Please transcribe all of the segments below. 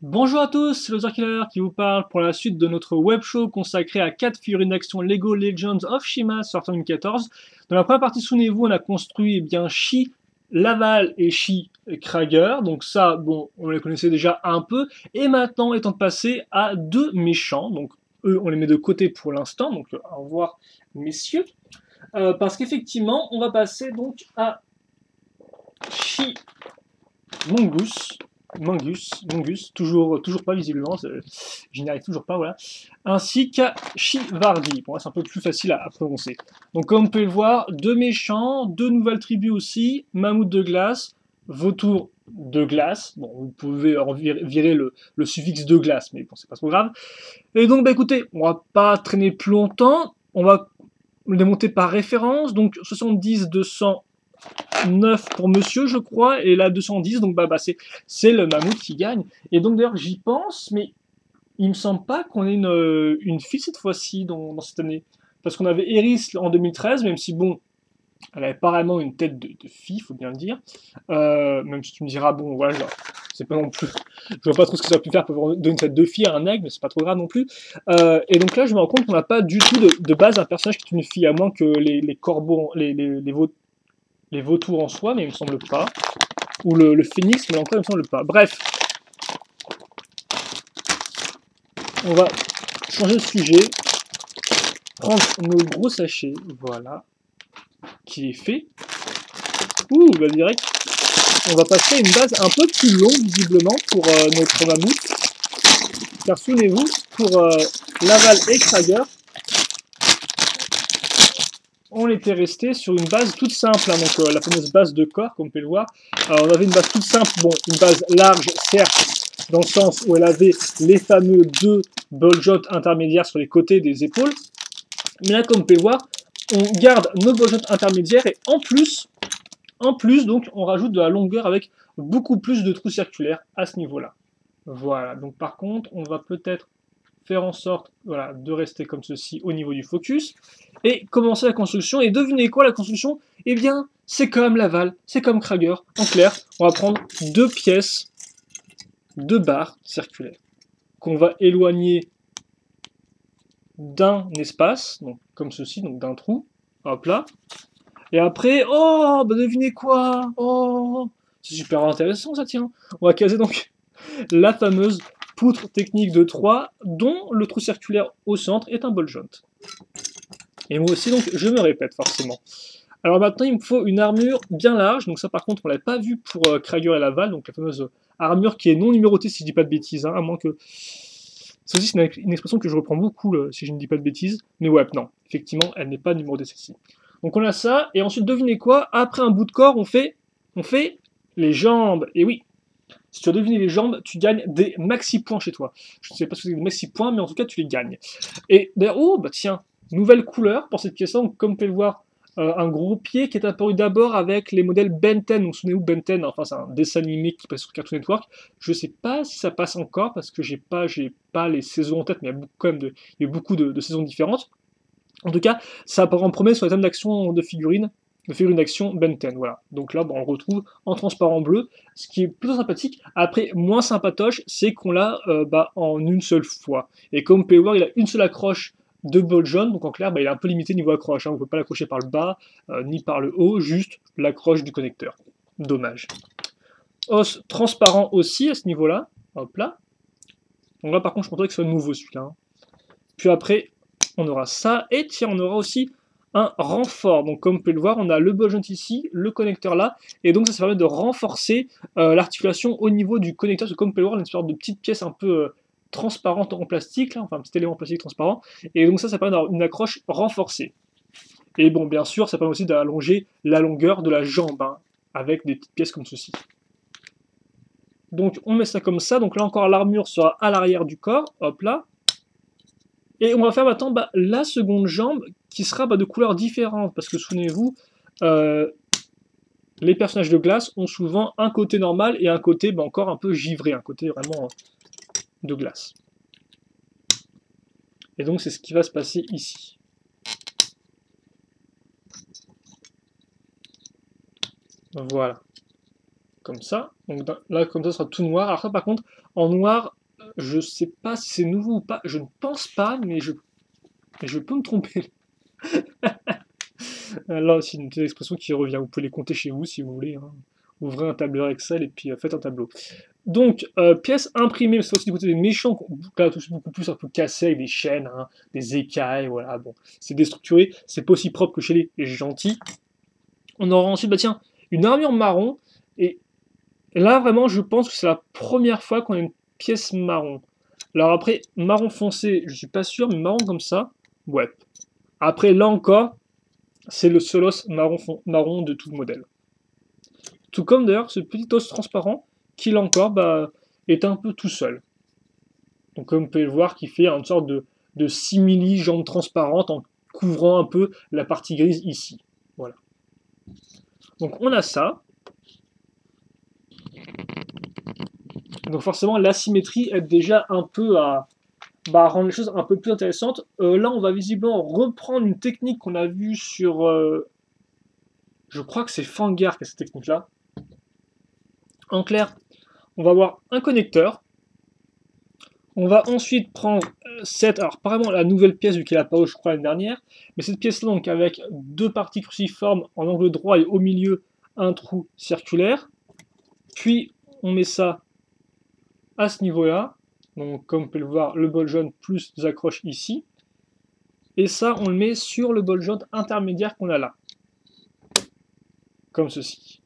Bonjour à tous, c'est Loser Killer qui vous parle pour la suite de notre web show consacré à 4 figurines d'action Lego Legends of Shima sortant en 2014. Dans la première partie, souvenez-vous, on a construit Shi, Laval et Shi Krager. Donc ça, bon, on les connaissait déjà un peu. Et maintenant, il est temps de passer à deux méchants. Donc eux, on les met de côté pour l'instant. Donc au revoir, messieurs. Parce qu'effectivement, on va passer donc à Shi Mongoose. Mongus, toujours pas visiblement, je n'y arrive toujours pas, voilà. Ainsi qu'à Shivardi. Pour moi, c'est un peu plus facile à prononcer. Donc, comme on peut le voir, deux méchants, deux nouvelles tribus aussi, mammouth de glace, vautour de glace. Bon, vous pouvez en virer le suffixe de glace, mais bon, c'est pas trop grave. Et donc, bah écoutez, on va pas traîner plus longtemps. On va les monter par référence. Donc, 70, 200, 9 pour monsieur, je crois, et là 210, donc c'est le mammouth qui gagne. Et donc d'ailleurs j'y pense, mais il me semble pas qu'on ait une fille cette fois-ci dans cette année. Parce qu'on avait Eris en 2013, même si bon, elle avait pas vraiment une tête de fille, faut bien le dire. Même si tu me diras, bon voilà, c'est pas non plus. Je vois pas trop ce que ça aurait pu faire pour donner une tête de fille à un aigle, mais c'est pas trop grave non plus. Et donc là, je me rends compte qu'on n'a pas du tout de base un personnage qui est une fille, à moins que les corbeaux, les vautours en soi, mais il me semble pas. Ou le phénix, mais encore il me semble pas. Bref, on va changer de sujet, prendre nos gros sachets, voilà, qui est fait. Ouh, bah direct, on va passer à une base un peu plus longue visiblement pour notre mammouth. Car souvenez-vous, pour Laval et Krager, on était resté sur une base toute simple, hein, donc la fameuse base de corps, comme on peut le voir. On avait une base toute simple, bon, une base large, certes, dans le sens où elle avait les fameux deux boljots intermédiaires sur les côtés des épaules. Mais là, comme on peut le voir, on garde nos boljots intermédiaires et en plus, donc, on rajoute de la longueur avec beaucoup plus de trous circulaires à ce niveau-là. Voilà, donc par contre, on va peut-être faire en sorte voilà, de rester comme ceci au niveau du focus, et commencer la construction. Et devinez quoi, la construction? Eh bien, c'est comme Laval, c'est comme Krager. En clair, on va prendre deux pièces, deux barres circulaires, qu'on va éloigner d'un espace, donc comme ceci, donc d'un trou, hop là. Et après, oh, bah devinez quoi? Oh, c'est super intéressant ça, tiens. On va caser donc la fameuse poutre technique de 3, dont le trou circulaire au centre est un ball joint. Et moi aussi, donc, je me répète forcément. Alors maintenant, il me faut une armure bien large. Donc ça, par contre, on l'avait pas vu pour Krager et Laval. Donc la fameuse armure qui est non numérotée, si je dis pas de bêtises. Hein, à moins que... Ça aussi, c'est une expression que je reprends beaucoup, si je ne dis pas de bêtises. Mais ouais, non. Effectivement, elle n'est pas numérotée, celle-ci. Donc on a ça. Et ensuite, devinez quoi? Après un bout de corps, on fait les jambes. Et oui, si tu as deviné les jambes, tu gagnes des maxi points chez toi. Je ne sais pas ce que c'est des maxi points, mais en tout cas, tu les gagnes. Et d'ailleurs, oh, bah tiens, nouvelle couleur pour cette question. Donc, comme vous pouvez le voir, un gros pied qui est apparu d'abord avec les modèles Ben 10. Donc, souvenez-vous, Ben 10, enfin, c'est un dessin animé qui passe sur Cartoon Network. Je ne sais pas si ça passe encore parce que j'ai pas les saisons en tête, mais il y a quand même il y a beaucoup de saisons différentes. En tout cas, ça apparaît en premier sur les thèmes d'action de figurines d'action Ben 10, voilà. Donc là, on le retrouve en transparent bleu, ce qui est plutôt sympathique. Après, moins sympatoche, c'est qu'on l'a en une seule fois. Et comme vous pouvez le voir, il a une seule accroche de bol jaune, donc en clair, il est un peu limité niveau accroche. Hein. On ne peut pas l'accrocher par le bas, ni par le haut, juste l'accroche du connecteur. Dommage. Os transparent aussi à ce niveau-là. Hop là. Donc là, par contre, je pensais que ce soit nouveau celui-là. Hein. Puis après, on aura ça, et tiens, on aura aussi un renfort. Donc comme vous pouvez le voir, on a le ball joint ici, le connecteur là, et donc ça permet de renforcer l'articulation au niveau du connecteur, parce que comme vous pouvez le voir, on a une sorte de petite pièce un peu transparente en plastique, là, enfin un petit élément plastique transparent, et donc ça permet d'avoir une accroche renforcée. Et bon, bien sûr, ça permet aussi d'allonger la longueur de la jambe, hein, avec des petites pièces comme ceci. Donc on met ça comme ça, donc là encore l'armure sera à l'arrière du corps, hop là, et on va faire maintenant la seconde jambe qui sera de couleurs différentes. Parce que souvenez-vous, les personnages de glace ont souvent un côté normal et un côté encore un peu givré, un côté vraiment de glace. Et donc c'est ce qui va se passer ici. Voilà. comme ça. Donc là, comme ça sera tout noir. Alors ça, par contre, en noir, je sais pas si c'est nouveau ou pas. Je ne pense pas, mais je peux me tromper. Là, c'est une expression qui revient. Vous pouvez les compter chez vous si vous voulez, hein. Ouvrez un tableur Excel et puis faites un tableau. Donc, pièces imprimées, mais c'est aussi du côté des méchants, là, tout beaucoup plus un peu cassé avec des chaînes, hein, des écailles, voilà, bon. C'est déstructuré, c'est pas aussi propre que chez les gentils. On aura ensuite, bah tiens, une armure marron, et là, vraiment, je pense que c'est la première fois qu'on a une pièce marron. Alors après, marron foncé, je suis pas sûr, mais marron comme ça, ouais. Après, là encore, c'est le seul os marron de tout le modèle. Tout comme d'ailleurs ce petit os transparent, qui là encore, bah, est un peu tout seul. Donc comme vous pouvez le voir, qui fait une sorte de simili-jambe transparente en couvrant un peu la partie grise ici. Voilà. Donc on a ça. Donc forcément, la symétrie aide déjà un peu à rendre les choses un peu plus intéressantes. Là, on va visiblement reprendre une technique qu'on a vue sur... je crois que c'est Fangar qui a cette technique-là. En clair, on va avoir un connecteur. On va ensuite prendre cette... Alors, apparemment, la nouvelle pièce, vu qu'elle a pas je crois, l'année dernière. Mais cette pièce-là, donc, avec deux parties cruciformes en angle droit et au milieu, un trou circulaire. Puis, on met ça à ce niveau-là. Donc, comme vous pouvez le voir, le bol jaune plus des accroches ici. Et ça, on le met sur le bol jaune intermédiaire qu'on a là. Comme ceci.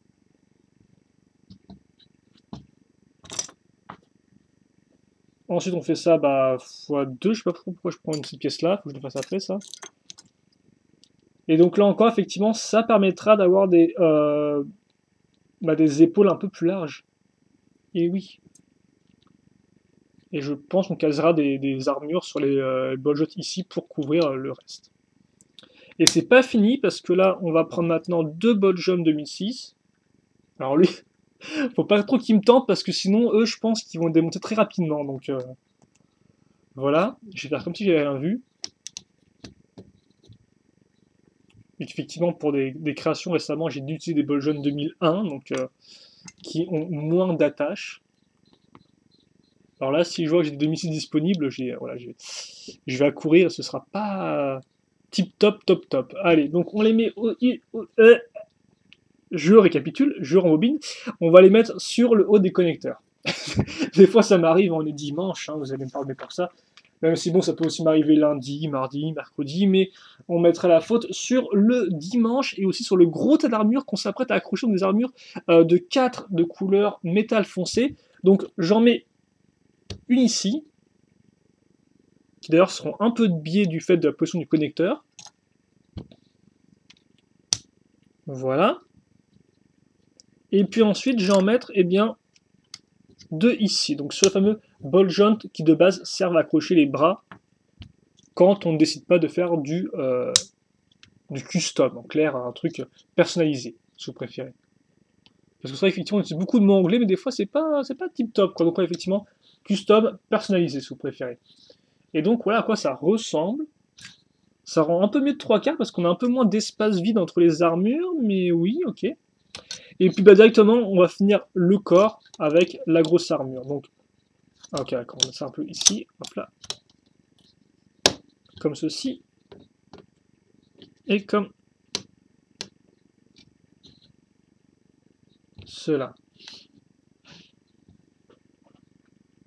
Ensuite, on fait ça x2. Je sais pas pourquoi je prends une petite pièce là. Faut que je le fasse après ça. Et donc là encore, effectivement, ça permettra d'avoir des épaules un peu plus larges. Et oui. Et je pense qu'on casera des armures sur les boljots ici pour couvrir le reste. Et c'est pas fini parce que là, on va prendre maintenant deux boljots 2006. Alors lui, faut pas trop qu'ils me tentent parce que sinon, eux, je pense qu'ils vont démonter très rapidement. Donc voilà, je vais faire comme si j'avais rien vu. Et effectivement, pour des créations récemment, j'ai dû utiliser des boljots 2001, donc qui ont moins d'attaches. Alors là, si je vois que j'ai des 2006 disponibles, voilà, je vais accourir, ce sera pas tip top, top, top. Allez, donc on les met je récapitule, je rembobine, on va les mettre sur le haut des connecteurs. Des fois ça m'arrive, on est dimanche, hein, vous allez me parler pour ça. Même si bon, ça peut aussi m'arriver lundi, mardi, mercredi, mais on mettrait la faute sur le dimanche et aussi sur le gros tas d'armures qu'on s'apprête à accrocher dans des armures de 4 de couleur métal foncé. Donc j'en mets une ici, qui d'ailleurs seront un peu de biais du fait de la position du connecteur. Voilà. Et puis ensuite, je vais en mettre deux ici. Donc ce fameux ball joint qui de base servent à accrocher les bras quand on ne décide pas de faire du custom. En clair, un truc personnalisé, si vous préférez. Parce que ça, effectivement, on utilise beaucoup de mots anglais, mais des fois, c'est pas tip top, quoi. Donc, ouais, effectivement, custom, personnalisé, si vous préférez. Et donc, voilà à quoi ça ressemble. Ça rend un peu mieux de 3/4 parce qu'on a un peu moins d'espace vide entre les armures, mais oui, ok. Et puis directement, on va finir le corps avec la grosse armure. Donc, ok, d'accord, on met ça un peu ici, hop là. Comme ceci. Et comme cela.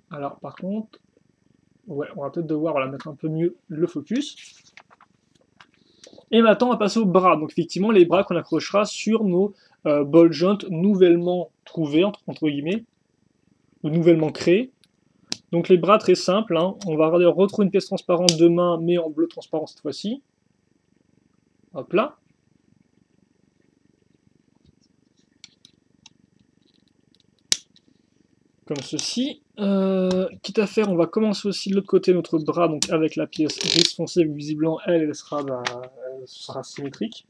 Alors, par contre, ouais, on va peut-être devoir mettre un peu mieux le focus. Et maintenant, on va passer aux bras. Donc, effectivement, les bras qu'on accrochera sur nos ball joints nouvellement trouvés, entre guillemets, ou nouvellement créés. Donc, les bras, très simples. Hein. On va retrouver une pièce transparente de main, mais en bleu transparent cette fois-ci. Hop là. Comme ceci. Quitte à faire, on va commencer aussi de l'autre côté notre bras, donc avec la pièce grise foncée, visiblement, elle sera symétrique.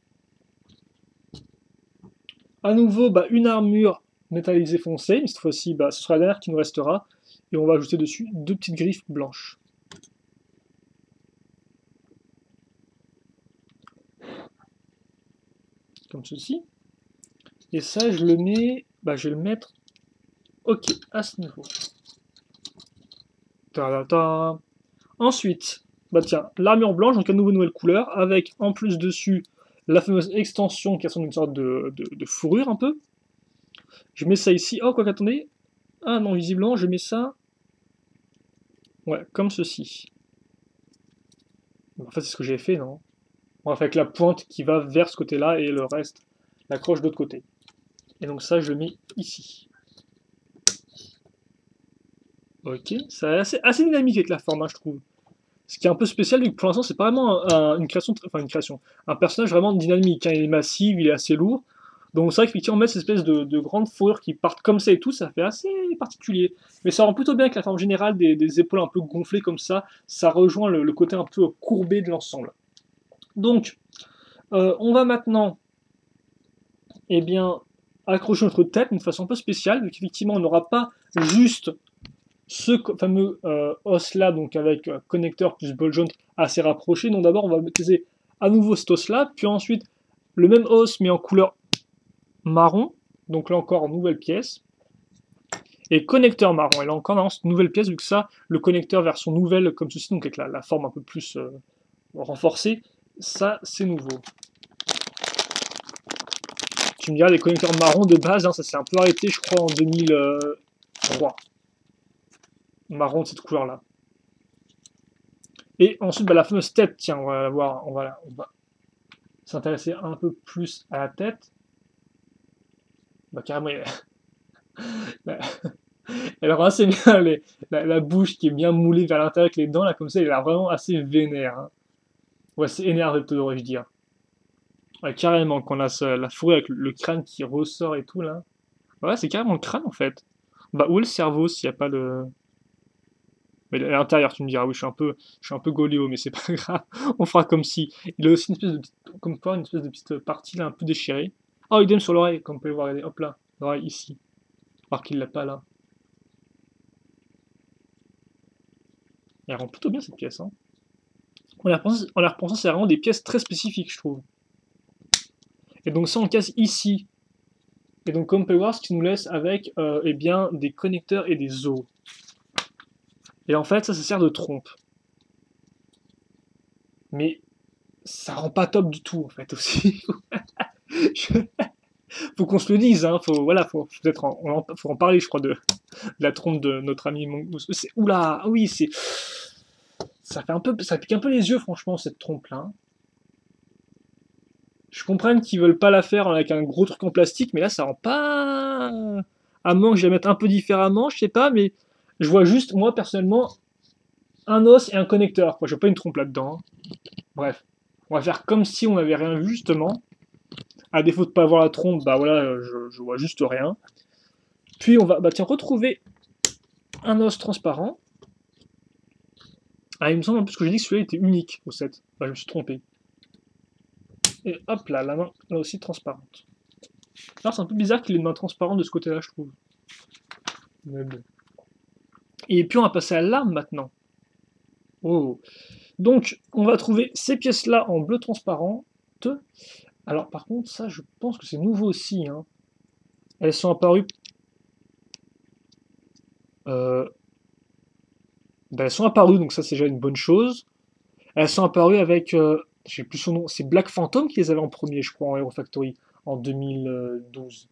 À nouveau, une armure métallisée foncée, mais cette fois-ci, ce sera la dernière qui nous restera, et on va ajouter dessus deux petites griffes blanches. Comme ceci. Et ça, je le mets bah, je vais le mettre, ok, à ce niveau. Ta-da-ta. Ensuite, bah tiens, l'armure blanche, donc à nouveau nouvelle couleur, avec en plus dessus la fameuse extension qui ressemble à une sorte de fourrure un peu. Je mets ça ici. Oh, quoi qu'attendez. Ah non, visiblement, je mets ça. Ouais, comme ceci. En fait, c'est ce que j'ai fait, non? Bref, avec la pointe qui va vers ce côté-là et le reste, l'accroche de l'autre côté. Et donc ça, je le mets ici. Ok, c'est assez dynamique avec la forme, hein, je trouve. Ce qui est un peu spécial, vu que pour l'instant, c'est pas vraiment une création, un personnage vraiment dynamique, hein. Il est massif, il est assez lourd. Donc c'est vrai qu'effectivement, mettre cette espèce de grande fourrure qui partent comme ça et tout, ça fait assez particulier. Mais ça rend plutôt bien avec la forme générale des épaules un peu gonflées comme ça rejoint le côté un peu courbé de l'ensemble. Donc, on va maintenant, eh bien, accrocher notre tête d'une façon un peu spéciale, vu qu'effectivement, on n'aura pas juste ce fameux os là, donc avec connecteur plus ball joint assez rapproché. Donc d'abord, on va utiliser à nouveau cet os là, puis ensuite le même os mais en couleur marron. Donc là encore, nouvelle pièce. Et connecteur marron. Et là encore, dans cette nouvelle pièce, vu que ça, le connecteur version nouvelle comme ceci, donc avec la forme un peu plus renforcée, ça c'est nouveau. Tu me diras, les connecteurs marrons de base, hein, ça s'est un peu arrêté, je crois, en 2003. Marron de cette couleur là. Et ensuite, bah, la fameuse tête, tiens, on va la voir, on va s'intéresser un peu plus à la tête. Bah, carrément, elle rend assez bien la bouche qui est bien moulée vers l'intérieur avec les dents, là, comme ça, elle a l'air vraiment assez vénère. Hein. Ouais, c'est énervé, devrais-je dire. Ouais, carrément, quand on a la fourrure avec le crâne qui ressort et tout, là. Ouais, c'est carrément le crâne, en fait. Bah, où est le cerveau s'il n'y a pas de... Mais à l'intérieur, tu me diras, oui, je suis un peu gauléo, mais c'est pas grave. On fera comme si. Il a aussi une espèce de petite, comme quoi, une espèce de petite partie là, un peu déchirée. Oh, idem sur l'oreille, comme vous pouvez le voir, regardez, hop là, l'oreille ici. Alors qu'il l'a pas là. Et elle rend plutôt bien cette pièce, hein. En la repensant, c'est vraiment des pièces très spécifiques, je trouve. Et donc ça, on casse ici. Et donc, comme on peut le voir, ce qui nous laisse avec, eh bien, des connecteurs et des os. Et en fait, ça sert de trompe. Mais ça rend pas top du tout, en fait, aussi. Faut qu'on se le dise, hein. Faut peut-être faut en parler, je crois, de la trompe de notre ami Mongoose. Oula, ah oui, ça pique un peu les yeux, franchement, cette trompe-là. Hein. Je comprends qu'ils veulent pas la faire avec un gros truc en plastique, mais là, ça rend pas. À moins que je la mette un peu différemment, je sais pas, mais je vois juste, moi, personnellement, un os et un connecteur. Quoi. Je vois pas une trompe là-dedans. Hein. Bref, on va faire comme si on n'avait rien vu, justement. À défaut de pas voir la trompe, bah voilà, je vois juste rien. Puis on va retrouver un os transparent. Ah, il me semble en plus que j'ai dit que celui-là était unique au set. Bah, je me suis trompé. Et hop là, la main, là aussi transparente. Alors c'est un peu bizarre qu'il ait une main transparente de ce côté-là, je trouve. Mais bon. Et puis on va passer à l'arme maintenant. Oh. Donc on va trouver ces pièces-là en bleu transparent. Alors par contre, ça je pense que c'est nouveau aussi. Hein. Elles sont apparues. Elles sont apparues, donc ça c'est déjà une bonne chose. Elles sont apparues avec, je sais plus son nom, c'est Black Phantom qui les avait en premier, je crois, en Hero Factory, en 2012.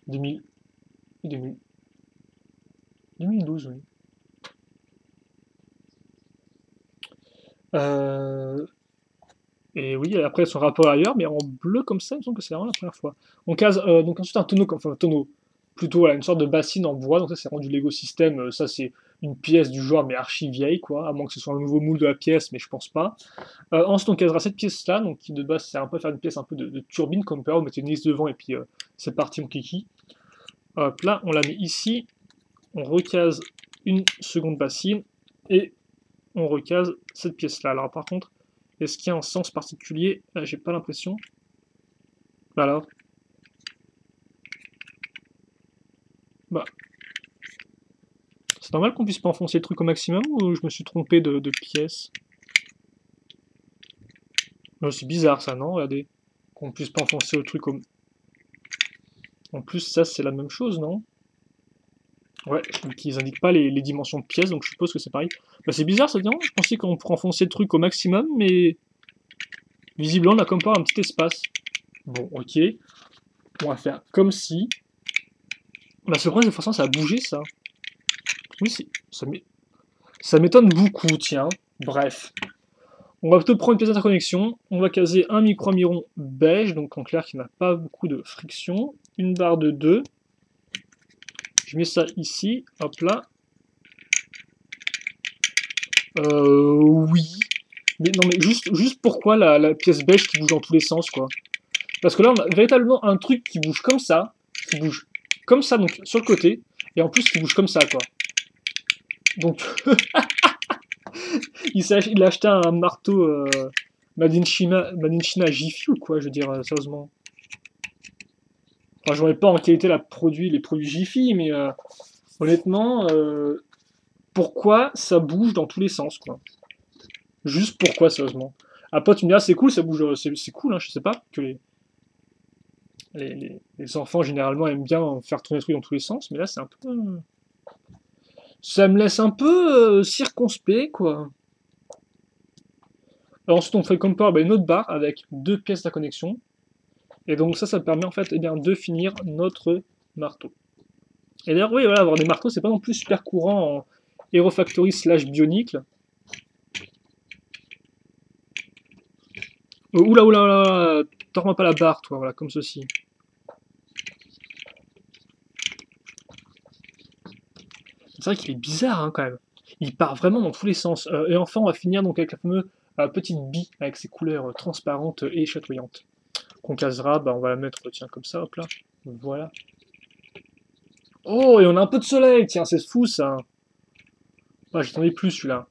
2000, 2000, 2012, oui. Et oui, après elles sont rapport ailleurs, mais en bleu comme ça, il me semble que c'est vraiment la première fois. On case donc ensuite un tonneau, enfin un tonneau, plutôt voilà, une sorte de bassine en bois, donc ça c'est vraiment du Lego System, ça c'est une pièce du genre mais archi vieille quoi, à moins que ce soit un nouveau moule de la pièce, mais je pense pas. Ensuite on casera cette pièce là, donc qui de base sert un peu à faire une pièce un peu de turbine comme on mettait une hélice devant et puis c'est parti mon kiki. Hop là, on la met ici, on recase une seconde bassine et on recase cette pièce là. Alors par contre, est-ce qu'il y a un sens particulier? J'ai pas l'impression. Alors, bah, c'est normal qu'on puisse pas enfoncer le truc au maximum ou je me suis trompé de pièce? C'est bizarre ça, non? Regardez. Qu'on puisse pas enfoncer le truc au... En plus, ça, c'est la même chose, non? Ouais, donc ils indiquent pas les dimensions de pièces, donc je suppose que c'est pareil. Bah, c'est bizarre, ça, non? Je pensais qu'on pourrait enfoncer le truc au maximum, mais... Visiblement, on a comme pas un petit espace. Bon, ok. On va faire comme si... Bah, ce problème, de toute façon, ça a bougé, ça. Oui, ça m'étonne beaucoup, tiens. Bref. On va plutôt prendre une pièce d'interconnexion. On va caser un micro-miron beige, donc en clair qui n'a pas beaucoup de friction. Une barre de 2. Je mets ça ici. Hop là. Oui. Mais non, mais juste pourquoi la pièce beige qui bouge dans tous les sens, quoi. Parce que là, on a véritablement un truc qui bouge comme ça, donc sur le côté, et en plus qui bouge comme ça, quoi. Donc, il a acheté un marteau Made in China Jiffy ou quoi, je veux dire, sérieusement. Enfin, je ne vois pas en qualité les produits Jiffy, mais honnêtement, pourquoi ça bouge dans tous les sens, quoi. Juste pourquoi, sérieusement. Après, tu me diras, c'est cool, ça bouge, c'est cool, hein, je sais pas, que les enfants, généralement, aiment bien faire tourner le truc dans tous les sens, mais là, c'est un peu... Ça me laisse un peu circonspect, quoi. Alors ensuite, on fait comme par une autre barre avec 2 pièces de connexion. Et donc ça permet en fait eh bien, de finir notre marteau. Et d'ailleurs, oui, voilà, avoir des marteaux, c'est pas non plus super courant en Hero Factory / Bionicle. Oula, oula, oula, tords-moi pas la barre, toi, voilà, comme ceci. C'est vrai qu'il est bizarre, hein, quand même. Il part vraiment dans tous les sens. Et enfin, on va finir donc avec la fameuse petite bille avec ses couleurs transparentes et chatoyantes. Qu'on casera, bah, on va la mettre, tiens, comme ça, hop là. Voilà. Oh, et on a un peu de soleil, tiens, c'est fou, ça. Ah, j'attendais plus, celui-là.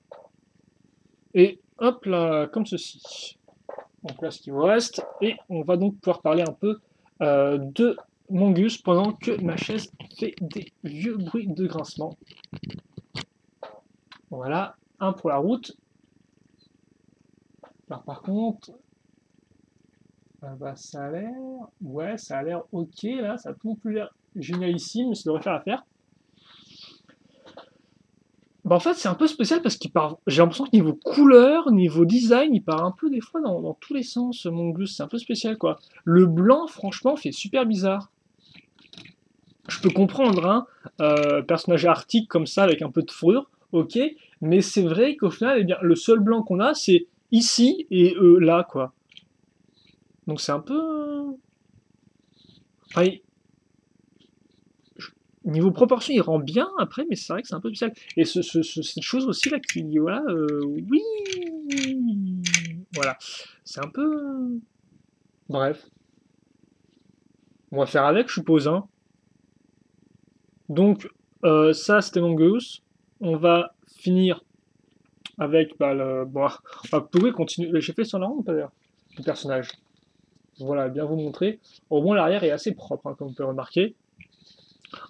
Et hop là, comme ceci. Donc là, ce qui vous reste. Et on va donc pouvoir parler un peu de Mongus pendant que ma chaise fait des vieux bruits de grincement. Voilà, un pour la route. Alors par contre, bah, ça a l'air... Ouais, ça a l'air ok, là, ça a tout non plus l'air génialissime, mais ça devrait faire l'affaire. Bah en fait, c'est un peu spécial parce qu'il part... J'ai l'impression que niveau couleur, niveau design, il part un peu des fois dans tous les sens, Mongus. C'est un peu spécial, quoi. Le blanc, franchement, fait super bizarre. Je peux comprendre, hein, personnage arctique comme ça, avec un peu de fourrure, ok, mais c'est vrai qu'au final, eh bien, le seul blanc qu'on a, c'est ici et là, quoi. Donc c'est un peu... Enfin, niveau proportion, il rend bien après, mais c'est vrai que c'est un peu spécial. Et cette chose aussi là qui, voilà, oui, voilà, c'est un peu... Bref, on va faire avec, je suppose, hein. Donc, ça, c'était Mongoose. On va finir avec, bah, le... Bon, on va pouvoir continuer. J'ai fait sur la ronde, d'ailleurs, le personnage. Voilà, bien vous montrer. Au moins, l'arrière est assez propre, hein, comme vous pouvez remarquer.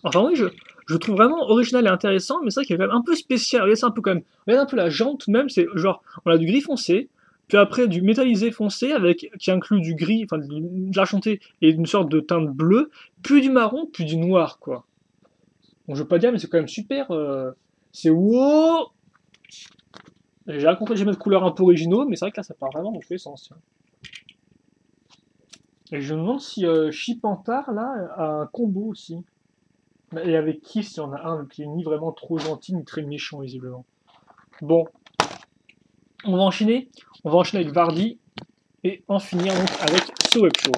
Enfin, oui, je trouve vraiment original et intéressant, mais c'est vrai qu'il est quand même un peu spécial. Regardez, c'est un peu quand même... Regardez un peu la jante, tout de même, c'est genre, on a du gris foncé, puis après du métallisé foncé, avec, qui inclut du gris, enfin, de l'argenté et une sorte de teinte bleue, puis du marron, puis du noir, quoi. Bon, je veux pas dire, mais c'est quand même super. C'est wow. J'ai raconté que j'aimais de couleurs un peu originaux, mais c'est vrai que là, ça part vraiment dans tous les sens. Tiens. Et je me demande si Chipantar, là, a un combo aussi. Et avec qui, s'il y en a un qui est ni vraiment trop gentil, ni très méchant, visiblement. Bon, on va enchaîner. On va enchaîner avec Vardy, et en finir donc avec ce webshow.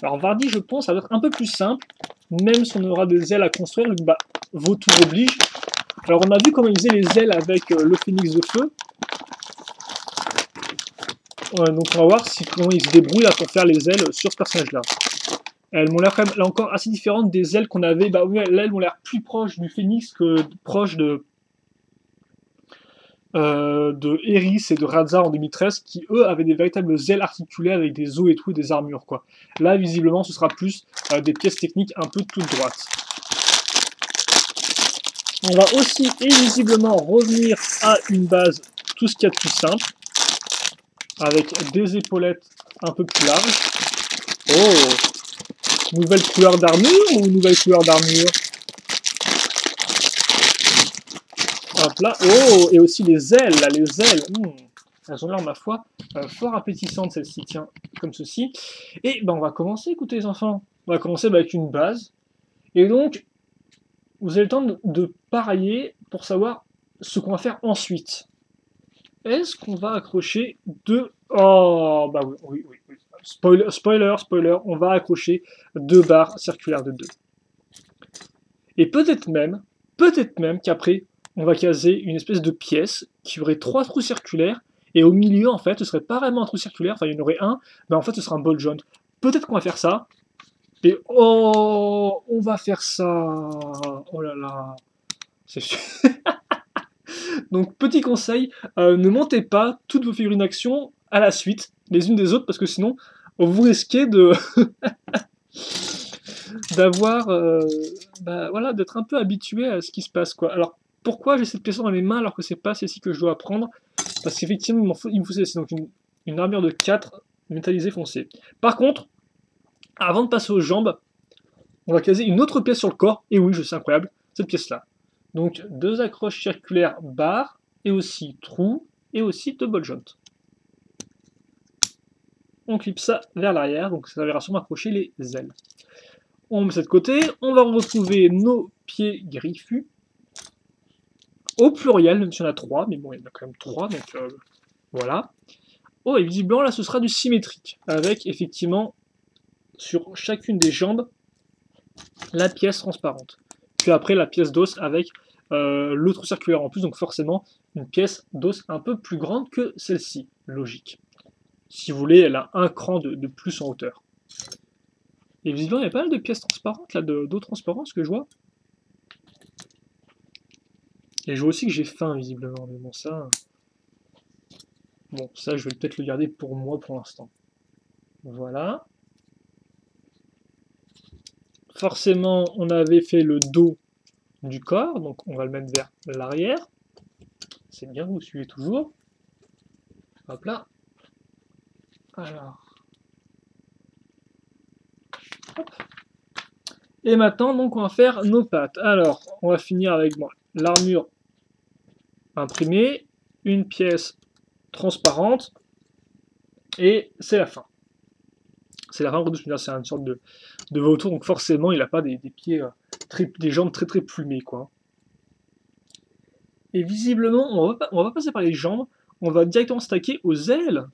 Alors Vardy, je pense, ça va être un peu plus simple, même si on aura des ailes à construire, donc bah, Vautour oblige. Alors on a vu comment il faisait les ailes avec le phénix de feu. Donc on va voir comment il se débrouille là, pour faire les ailes sur ce personnage-là. Elles m'ont l'air quand même, là encore, assez différentes des ailes qu'on avait. Bah oui, là, elles m'ont l'air plus proches du phénix que proches de Eris et de Radza en 2013, qui eux avaient des véritables ailes articulées avec des os et tout, et des armures, quoi. Là, visiblement, ce sera plus des pièces techniques un peu toutes droites. On va aussi, et visiblement, revenir à une base tout ce qu'il y a de plus simple, avec des épaulettes un peu plus larges. Oh! Nouvelle couleur d'armure ou nouvelle couleur d'armure? Hop là. Oh, et aussi les ailes, là, les ailes. Elles ont l'air, ma foi, fort appétissantes, celles-ci, tiens, comme ceci. Et ben, on va commencer, écoutez, les enfants. On va commencer avec une base. Et donc, vous avez le temps de parier pour savoir ce qu'on va faire ensuite. Est-ce qu'on va accrocher deux... Oh, bah oui. Spoiler, on va accrocher 2 barres circulaires de 2. Et peut-être même qu'après, on va caser une espèce de pièce qui aurait 3 trous circulaires, et au milieu, en fait, ce serait pas vraiment un trou circulaire, enfin, il y en aurait un, mais en fait, ce sera un ball joint. Peut-être qu'on va faire ça, et oh, on va faire ça. Oh là là. C'est sûr. Donc, petit conseil, ne montez pas toutes vos figurines d'action à la suite, les unes des autres, parce que sinon, vous risquez de d'avoir, voilà, d'être un peu habitué à ce qui se passe, quoi. Alors, pourquoi j'ai cette pièce dans les mains alors que c'est pas celle-ci que je dois prendre? Parce qu'effectivement, il me faut celle-ci, donc une armure de 4 métallisée foncée. Par contre, avant de passer aux jambes, on va caser une autre pièce sur le corps, et oui, je sais, incroyable, cette pièce-là. Donc, 2 accroches circulaires barres, et aussi trous, et aussi 2 ball joints. On clip ça vers l'arrière, donc ça servira sûrement à accrocher les ailes. On met ça de côté, on va retrouver nos pieds griffus, au pluriel, même s'il y en a 3, mais bon, il y en a quand même 3, donc voilà. Oh, et visiblement, là, ce sera du symétrique, avec, effectivement, sur chacune des jambes, la pièce transparente. Puis après, la pièce d'os avec le trou circulaire en plus, donc forcément, une pièce d'os un peu plus grande que celle-ci, logique. Si vous voulez, elle a un cran de plus en hauteur. Et visiblement, il y a pas mal de pièces transparentes, là, d'eau transparente, ce que je vois. Et je vois aussi que j'ai faim, visiblement, mais bon, ça... Bon, ça, je vais peut-être le garder pour moi pour l'instant. Voilà. Forcément, on avait fait le dos du corps, donc on va le mettre vers l'arrière. C'est bien, vous suivez toujours. Hop là. Alors. Hop. Et maintenant, donc, on va faire nos pattes. Alors, on va finir avec l'armure imprimée, une pièce transparente, et c'est la fin. C'est la fin, c'est une sorte de vautour, donc forcément, il n'a pas des pieds, des jambes très plumées, quoi. Et visiblement, on va pas passer par les jambes, on va directement stacker aux ailes.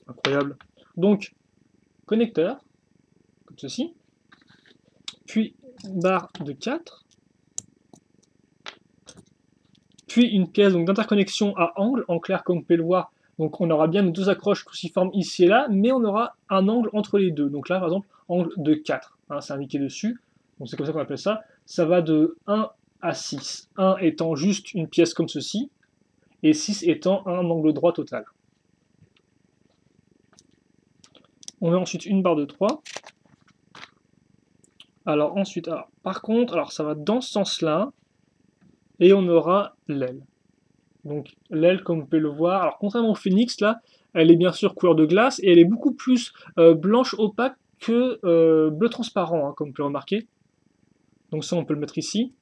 Incroyable. Donc, connecteur, comme ceci, puis barre de 4, puis une pièce d'interconnexion à angle, en clair comme vous pouvez le voir. Donc on aura bien nos 2 accroches cruciformes ici et là, mais on aura un angle entre les deux. Donc là, par exemple, angle de 4, hein, c'est indiqué dessus. Donc c'est comme ça qu'on appelle ça. Ça va de 1 à 6. 1 étant juste une pièce comme ceci, et 6 étant un angle droit total. On met ensuite une barre de 3. Alors ensuite, par contre, ça va dans ce sens-là, et on aura l'aile. Donc l'aile, comme vous pouvez le voir, alors contrairement au phénix, là, elle est bien sûr couleur de glace, et elle est beaucoup plus blanche opaque que bleu transparent, hein, comme vous pouvez remarquer. Donc ça, on peut le mettre ici.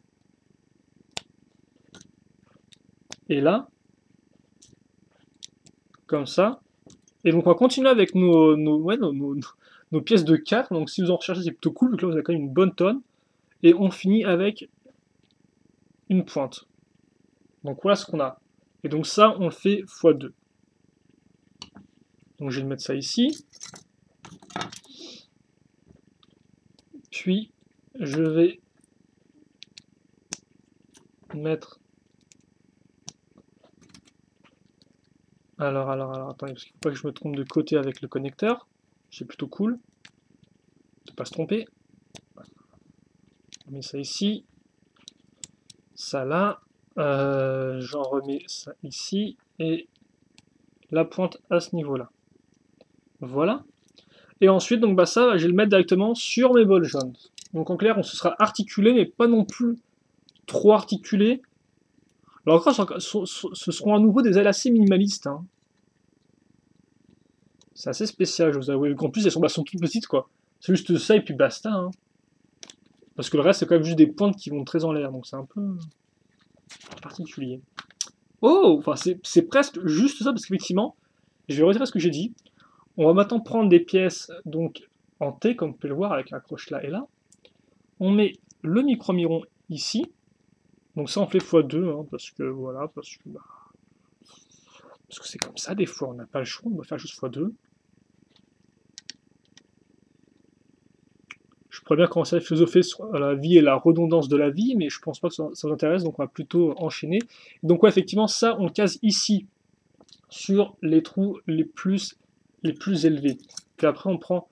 Et là, comme ça. Et donc on va continuer avec nos pièces de 4. Donc si vous en recherchez, c'est plutôt cool, donc là vous avez quand même une bonne tonne. Et on finit avec une pointe. Donc voilà ce qu'on a. Et donc ça, on le fait x2. Donc je vais mettre ça ici. Puis je vais mettre... Alors, attendez, parce qu'il ne faut pas que je me trompe de côté avec le connecteur. C'est plutôt cool. Ne pas se tromper. On met ça ici. Ça là. J'en remets ça ici. Et la pointe à ce niveau-là. Voilà. Et ensuite, donc ça, je vais le mettre directement sur mes ball joints. Donc en clair, on se sera articulé, mais pas non plus trop articulé. Alors encore, ce seront à nouveau des ailes assez minimalistes. Hein. C'est assez spécial, je vous avoue. En plus, elles sont toutes petites, quoi. C'est juste ça et puis basta. Hein. Parce que le reste, c'est quand même juste des pointes qui vont très en l'air, donc c'est un peu particulier. Oh, enfin, c'est presque juste ça, parce qu'effectivement, je vais retirer ce que j'ai dit. On va maintenant prendre des pièces donc en T, comme vous pouvez le voir, avec l'accroche là et là. On met le micro-miron ici. Donc ça, on fait x2, hein, parce que voilà, parce que c'est comme ça, des fois, on n'a pas le choix, on va faire juste x2. Je pourrais bien commencer à philosopher sur la vie et la redondance de la vie, mais je pense pas que ça vous intéresse, donc on va plutôt enchaîner. Donc ouais, effectivement, ça, on le case ici, sur les trous les plus élevés. Puis après, on prend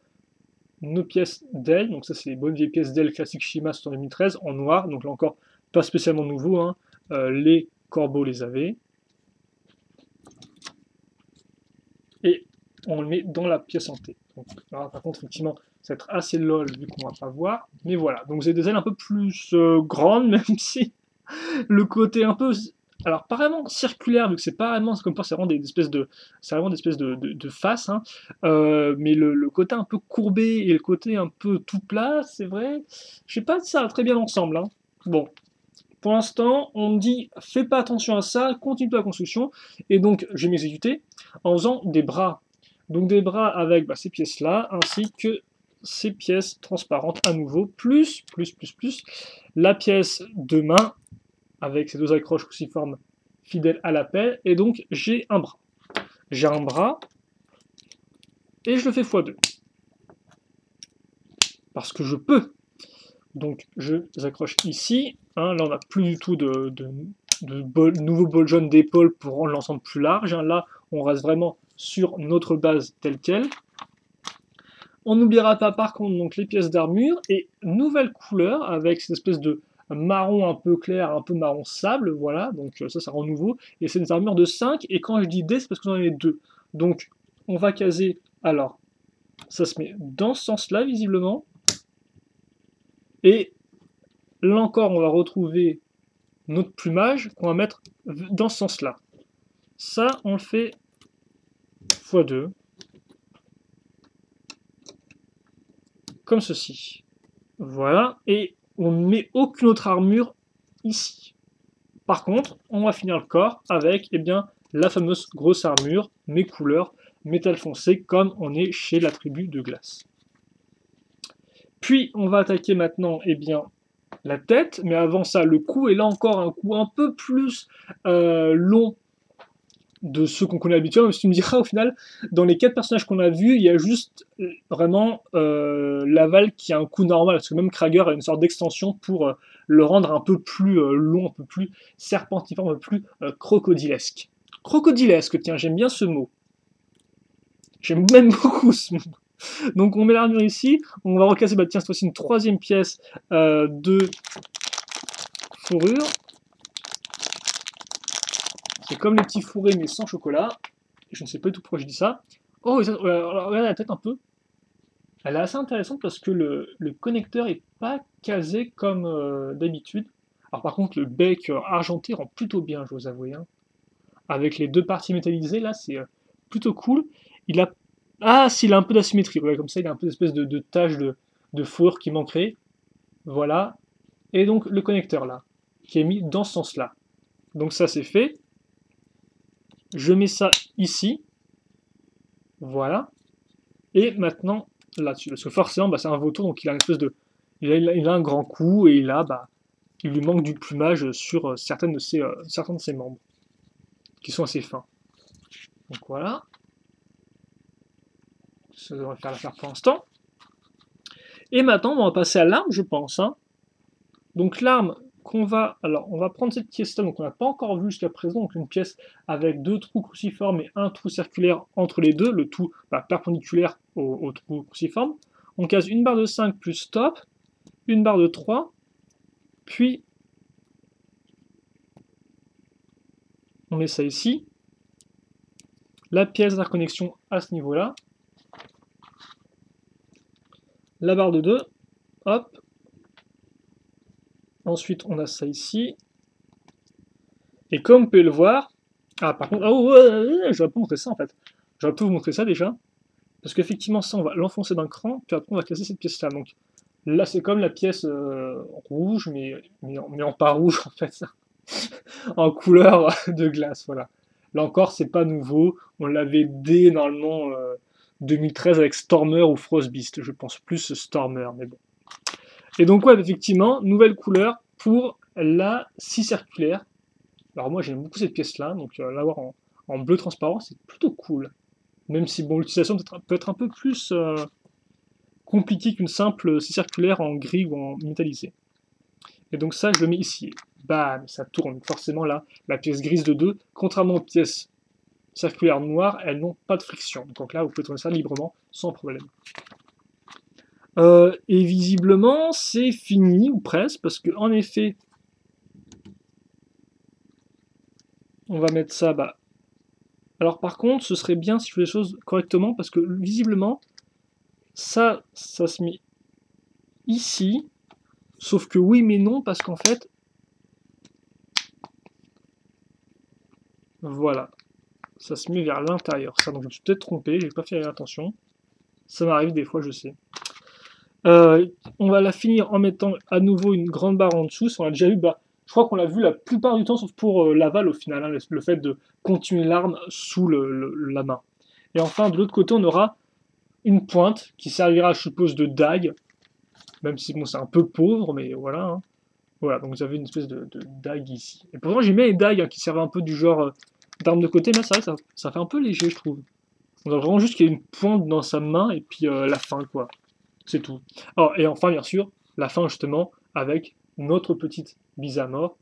nos pièces d'ailes, donc ça, c'est les bonnes vieilles pièces d'ailes classiques Shima, en 2013, en noir, donc là encore, pas spécialement nouveau, hein. Les corbeaux les avaient. Et on le met dans la pièce en T. Donc, là, par contre, effectivement, ça va être assez lol vu qu'on va pas voir. Mais voilà, donc vous avez des ailes un peu plus grandes, même si le côté un peu... Alors, pas vraiment circulaire, vu que c'est pas vraiment comme ça, c'est vraiment des espèces de, faces, hein. Mais le côté un peu courbé et le côté un peu tout plat, c'est vrai, je sais pas si ça va très bien ensemble, hein. Bon, pour l'instant, on me dit fais pas attention à ça, continue la construction, et donc je vais m'exécuter en faisant des bras. Donc des bras avec ces pièces-là, ainsi que ces pièces transparentes à nouveau, plus la pièce de main avec ces deux accroches cruciformes fidèles à la pelle, et donc j'ai un bras. J'ai un bras, et je le fais x2. Parce que je peux. Donc je les accroche ici. Hein, là, on n'a plus du tout de nouveau bol jaune d'épaule pour rendre l'ensemble plus large. Hein, là, on reste vraiment sur notre base telle qu'elle. On n'oubliera pas par contre donc, les pièces d'armure et nouvelle couleur avec cette espèce de marron un peu clair, un peu marron sable, voilà, donc ça rend nouveau, et c'est des armures de 5, et quand je dis D, c'est parce que j'en ai 2. Donc on va caser, alors, ça se met dans ce sens-là visiblement, et là encore on va retrouver notre plumage qu'on va mettre dans ce sens-là. Ça, on le fait x2, comme ceci. Voilà, et on ne met aucune autre armure ici. Par contre, on va finir le corps avec la fameuse grosse armure, mes couleurs, métal foncé, comme on est chez la tribu de glace. Puis, on va attaquer maintenant la tête, mais avant ça, le cou, et là encore un cou un peu plus long de ceux qu'on connaît habituellement, mais si tu me diras au final, dans les 4 personnages qu'on a vus, il y a juste vraiment Laval qui a un coup normal, parce que même Krager a une sorte d'extension pour le rendre un peu plus long, un peu plus serpentiforme, un peu plus crocodilesque. Crocodilesque, tiens, j'aime bien ce mot. J'aime même beaucoup ce mot. Donc on met l'armure ici, on va recasser, tiens, cette fois-ci une troisième pièce de fourrure. C'est comme les petits fourrés mais sans chocolat. Je ne sais pas du tout pourquoi je dis ça. Oh, regardez la tête un peu. Elle est assez intéressante parce que le connecteur est pas casé comme d'habitude. Alors par contre, le bec argenté rend plutôt bien, je vous avoue. Hein. Avec les deux parties métallisées, là, c'est plutôt cool. Il a... Ah, s'il a un peu d'asymétrie. Ouais, comme ça, il a un peu d'espèce de tache de fourrure qui manquerait. Voilà. Et donc, le connecteur, là, qui est mis dans ce sens-là. Donc ça, c'est fait. Je mets ça ici. Voilà. Et maintenant, là-dessus. Parce que forcément, c'est un vautour, donc il a une espèce de... Il a un grand cou, et il lui manque du plumage sur certains de ses membres, qui sont assez fins. Donc voilà. Ça devrait faire l'affaire pour l'instant. Et maintenant, on va passer à l'arme, je pense. Hein. Donc l'arme qu'on va... Alors, on va prendre cette pièce-là, donc on n'a pas encore vu jusqu'à présent, donc une pièce avec 2 trous cruciformes et un trou circulaire entre les deux, le tout perpendiculaire au trou cruciforme. On case une barre de 5 plus stop, une barre de 3, puis on met ça ici, la pièce d'interconnexion à ce niveau-là, la barre de 2, hop, ensuite on a ça ici, et comme vous pouvez le voir, ah par contre, oh, j'aurais pas montré ça en fait, j'aurais pu vous montrer ça déjà, Parce qu'effectivement, ça, on va l'enfoncer d'un cran, puis après, on va casser cette pièce-là. Donc là, c'est comme la pièce rouge, mais en pas rouge, en fait, ça. En couleur de glace, voilà. Là encore, c'est pas nouveau. On l'avait dès, normalement, 2013 avec Stormer ou Frostbeast. Je pense plus Stormer, mais bon. Et donc, ouais, effectivement, nouvelle couleur pour la scie circulaire. Alors moi, j'aime beaucoup cette pièce-là, donc l'avoir en bleu transparent, c'est plutôt cool. Même si, bon, l'utilisation peut être un peu plus compliquée qu'une simple scie circulaire en gris ou en métallisé. Et donc ça, je le mets ici. Bam, ça tourne. Forcément, là, la pièce grise de 2, contrairement aux pièces circulaires noires, elles n'ont pas de friction. Donc là, vous pouvez tourner ça librement, sans problème. Et visiblement, c'est fini, ou presque, parce que en effet, on va mettre ça, bah. Alors par contre, ce serait bien si je fais les choses correctement, parce que visiblement, ça se met ici, sauf que oui mais non, parce qu'en fait, voilà, ça se met vers l'intérieur. Ça, donc je me suis peut-être trompé, j'ai pas fait attention. Ça m'arrive des fois, je sais. On va la finir en mettant à nouveau une grande barre en dessous. On a déjà eu, bah, je crois qu'on l'a vu la plupart du temps, sauf pour l'aval au final, hein, le fait de continuer l'arme sous la main. Et enfin, de l'autre côté, on aura une pointe qui servira, je suppose, de dague, même si bon, c'est un peu pauvre, mais voilà. Hein. Voilà, donc vous avez une espèce de dague ici. Et pourtant, j'ai mis les dagues hein, qui servent un peu du genre d'arme de côté, mais c'est vrai que ça fait un peu léger, je trouve. On a vraiment juste qu'il y ait une pointe dans sa main et puis la fin, quoi. C'est tout. Alors, et enfin, bien sûr, la fin, justement, avec notre petite bise à mort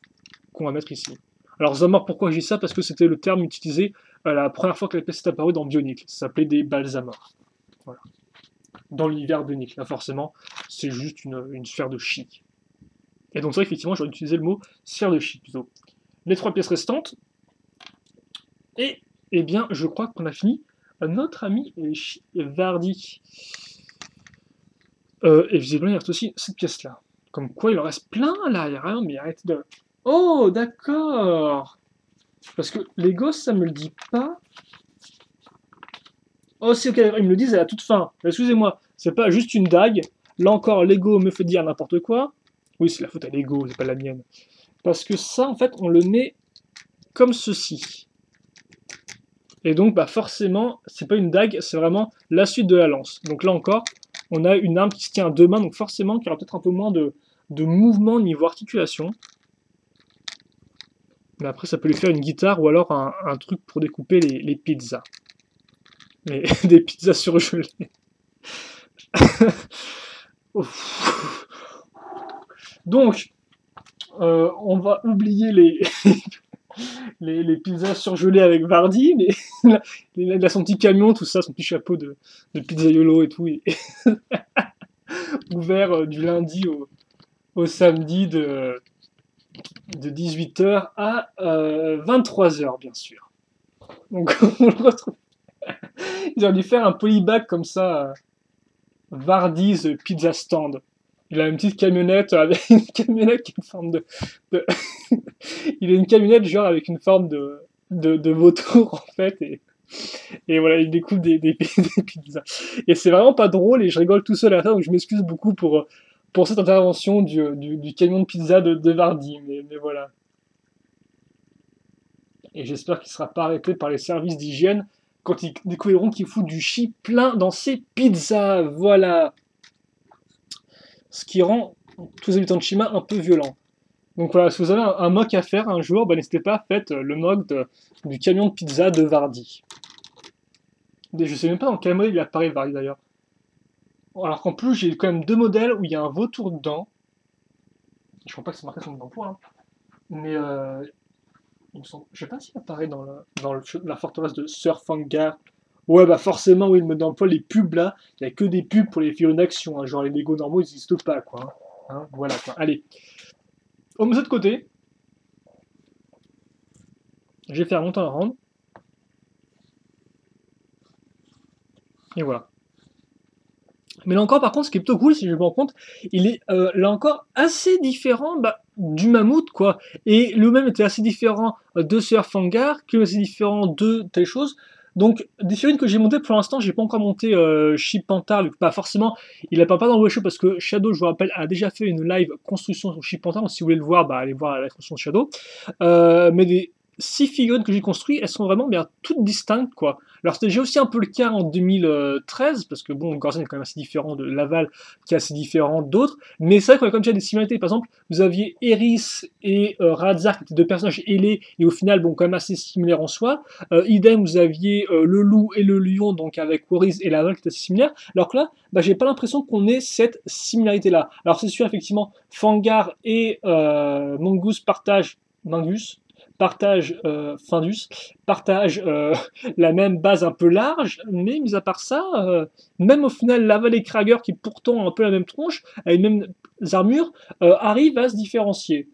qu'on va mettre ici. Alors, Zamor, pourquoi je dis ça? Parce que c'était le terme utilisé la première fois que la pièce est apparue dans Bionicle. Ça s'appelait des balles à mort. Voilà. Dans l'univers Bionicle. Là, forcément, c'est juste une sphère de chic. Et donc, c'est vrai qu'effectivement, j'aurais utilisé le mot sphère de chic plutôt. Les 3 pièces restantes. Et, eh bien, je crois qu'on a fini. Notre ami Vardy. Et visiblement, il reste aussi cette pièce-là. Comme quoi, il en reste plein, là. Il y a rien, mais arrêtez de... Oh, d'accord. Parce que les gosses, ça me le dit pas. Oh, c'est ok, ils me le disent à la toute fin. Excusez-moi, c'est pas juste une dague. Là encore, Lego me fait dire n'importe quoi. Oui, c'est la faute à Lego, c'est pas la mienne. Parce que ça, en fait, on le met comme ceci. Et donc, bah forcément, c'est pas une dague, c'est vraiment la suite de la lance. Donc là encore, on a une arme qui se tient à 2 mains, donc forcément, qu'il y aura peut-être un peu moins de mouvement niveau articulation. Mais après, ça peut lui faire une guitare ou alors un truc pour découper les pizzas. Mais des pizzas surgelées. Donc, on va oublier les pizzas surgelées avec Vardy, mais il a son petit camion, tout ça, son petit chapeau de pizzaiolo et tout, ouvert du lundi au samedi de 18h à 23h, bien sûr. Donc, on le retrouve. Ils ont dû faire un polybag comme ça, Vardy's Pizza Stand. Il a une petite camionnette avec une camionnette qui a une forme de... Il a une camionnette genre avec une forme de vautour en fait et voilà, il découpe des pizzas. Et c'est vraiment pas drôle et je rigole tout seul à ça, donc je m'excuse beaucoup pour cette intervention du camion de pizza de Vardy, mais voilà. Et j'espère qu'il sera pas arrêté par les services d'hygiène quand ils découvriront qu'il fout du chi plein dans ses pizzas, voilà. Ce qui rend tous les habitants de Shima un peu violents. Donc voilà, si vous avez un mock à faire un jour, bah, n'hésitez pas, faites le mock du camion de pizza de Vardy. Je sais même pas dans quel modèle il apparaît Vardy d'ailleurs. Alors qu'en plus, j'ai quand même 2 modèles où il y a un vautour dedans. Je crois pas que c'est marqué sur mon emploi, hein. Mais il me semble... je sais pas s'il apparaît dans la forteresse de Sir Fangar. Ouais, bah forcément, oui, le mode d'emploi, les pubs là, il n'y a que des pubs pour les figurines d'action. Hein, genre les Lego normaux, ils n'existent pas, quoi. Hein, voilà, quoi. Allez. On met ça de côté. Je vais faire monter un round. Et voilà. Mais là encore, par contre, ce qui est plutôt cool, si je me rends compte, il est là encore assez différent du mammouth, quoi. Et lui-même était assez différent de Sir Fangar, qui est assez différent de telle chose. Donc, des figurines que j'ai montées pour l'instant, j'ai pas encore monté Chip Panther, donc pas forcément, il apparaît pas dans le show parce que Shadow, je vous rappelle, a déjà fait une live construction sur Chip Panther, donc si vous voulez le voir, bah, allez voir la construction de Shadow. Mais des 6 figurines que j'ai construites, elles sont vraiment bien toutes distinctes, quoi. Alors c'était déjà aussi un peu le cas en 2013, parce que bon, Gorzen est quand même assez différent de Laval, qui est assez différent d'autres, mais c'est vrai qu'on a quand même déjà des similarités. Par exemple, vous aviez Eris et Radzar, qui étaient deux personnages ailés, et au final, bon, quand même assez similaires en soi. Idem, vous aviez le loup et le lion, donc avec Waris et Laval, qui étaient assez similaires. Alors que là, bah, j'ai pas l'impression qu'on ait cette similarité-là. Alors c'est sûr, effectivement, Fangar et Mongoose Findus partagent la même base un peu large, mais mis à part ça, même au final, Laval et Krager, qui pourtant ont un peu la même tronche, avec les mêmes armures, arrivent à se différencier.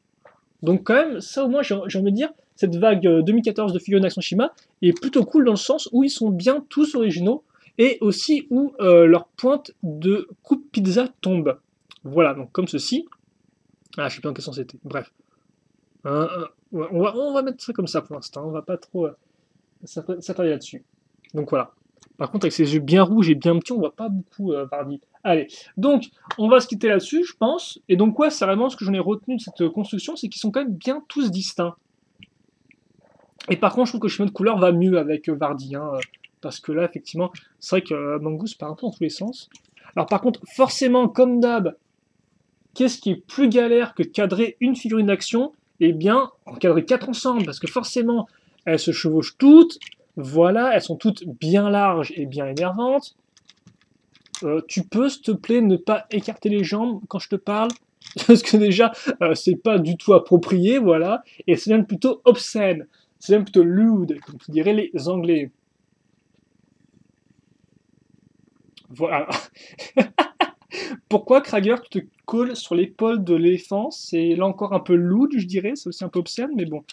Donc quand même, ça au moins, j'ai envie de dire, cette vague 2014 de figurines Action Shima est plutôt cool dans le sens où ils sont bien tous originaux, et aussi où leur pointe de coupe pizza tombe. Voilà, donc comme ceci. Ah, je sais plus en quel sens c'était. Bref. Ouais, on va mettre ça comme ça pour l'instant. On va pas trop s'attarder là-dessus. Donc voilà. Par contre, avec ses yeux bien rouges et bien petits, on voit pas beaucoup Vardy. Allez, donc on va se quitter là-dessus, je pense. Et donc ouais, c'est vraiment ce que j'en ai retenu de cette construction, c'est qu'ils sont quand même bien tous distincts. Et par contre, je trouve que le chemin de couleur va mieux avec Vardy, hein, parce que là, effectivement, c'est vrai que Mangoose part un peu dans tous les sens. Alors par contre, forcément, comme d'hab, qu'est-ce qui est plus galère que de cadrer une figurine d'action? Eh bien, encadrer 4 ensemble, parce que forcément, elles se chevauchent toutes, voilà, elles sont toutes bien larges et bien énervantes. Tu peux, s'il te plaît, ne pas écarter les jambes quand je te parle, parce que déjà, c'est pas du tout approprié, voilà, et c'est même plutôt obscène, c'est même plutôt lewd, comme diraient les Anglais. Voilà. Pourquoi Krager, tu te colles sur l'épaule de l'éléphant? C'est là encore un peu lewd, je dirais, c'est aussi un peu obscène, mais bon.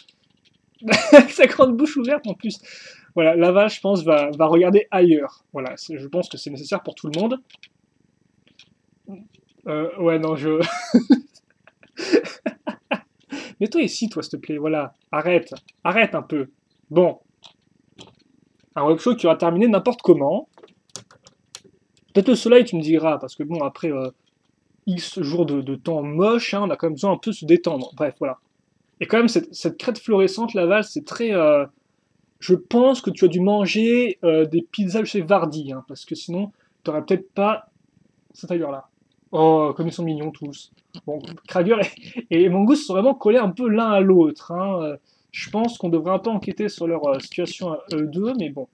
Sa grande bouche ouverte en plus. Voilà, Laval, je pense, va regarder ailleurs. Voilà, je pense que c'est nécessaire pour tout le monde. Ouais, non, je... Mets-toi ici, toi, s'il te plaît, voilà. Arrête, arrête un peu. Bon. Un webshow qui aura terminé n'importe comment. Peut-être le soleil, tu me diras, parce que bon, après X jours de temps moche, hein, on a quand même besoin un peu de se détendre. Bref, voilà. Et quand même, cette crête fluorescente, Laval, c'est très... je pense que tu as dû manger des pizzas chez Vardy, hein, parce que sinon, tu n'aurais peut-être pas cette allure-là. Oh, comme ils sont mignons tous. Bon, Krager et Mongoose sont vraiment collés un peu l'un à l'autre, hein. Je pense qu'on devrait un peu enquêter sur leur situation à eux deux, mais bon.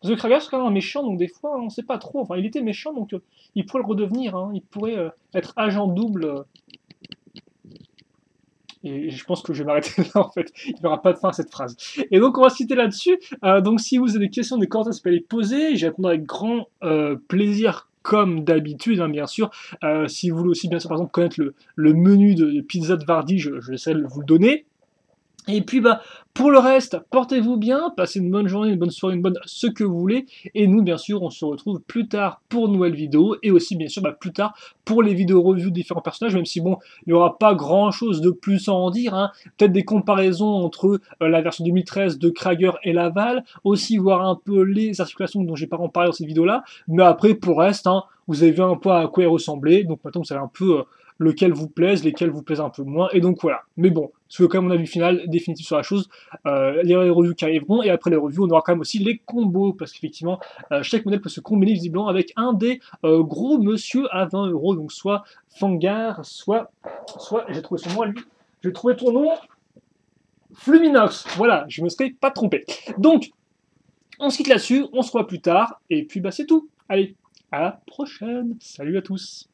Parce que Krager, c'est quand même un méchant, donc des fois, on ne sait pas trop. Enfin, il était méchant, donc il pourrait le redevenir, hein. Il pourrait être agent double. Et je pense que je vais m'arrêter là, en fait. Il n'y aura pas de fin à cette phrase. Et donc, on va se quitter là-dessus. Donc, si vous avez des questions, des commentaires, vous pouvez les poser. J'y répondrai avec grand plaisir, comme d'habitude, hein, bien sûr. Si vous voulez aussi, bien sûr, par exemple, connaître le menu de pizza de Vardy, je vais essayer de vous le donner. Et puis bah pour le reste, portez-vous bien, passez une bonne journée, une bonne soirée, une bonne ce que vous voulez. Et nous bien sûr on se retrouve plus tard pour une nouvelle vidéo et aussi bien sûr bah, plus tard pour les vidéos reviews de différents personnages, même si bon il n'y aura pas grand chose de plus à en dire, hein. Peut-être des comparaisons entre la version 2013 de Krager et Laval, aussi voir un peu les articulations dont j'ai pas en parlé dans cette vidéo là, mais après pour le reste, hein, vous avez vu un peu à quoi il ressemblait, donc maintenant vous savez un peu lequel vous plaise, lesquels vous plaisent un peu moins, et donc voilà. Mais bon, c'est quand même mon avis final, définitif sur la chose, les reviews qui arriveront, et après les reviews, on aura quand même aussi les combos, parce qu'effectivement, chaque modèle peut se combiner visiblement avec un des gros monsieur à 20 €, donc soit Fangar, soit j'ai trouvé son nom à lui, j'ai trouvé ton nom, Fluminox, voilà, je me serais pas trompé. Donc, on se quitte là-dessus, on se revoit plus tard, et puis bah c'est tout. Allez, à la prochaine, salut à tous.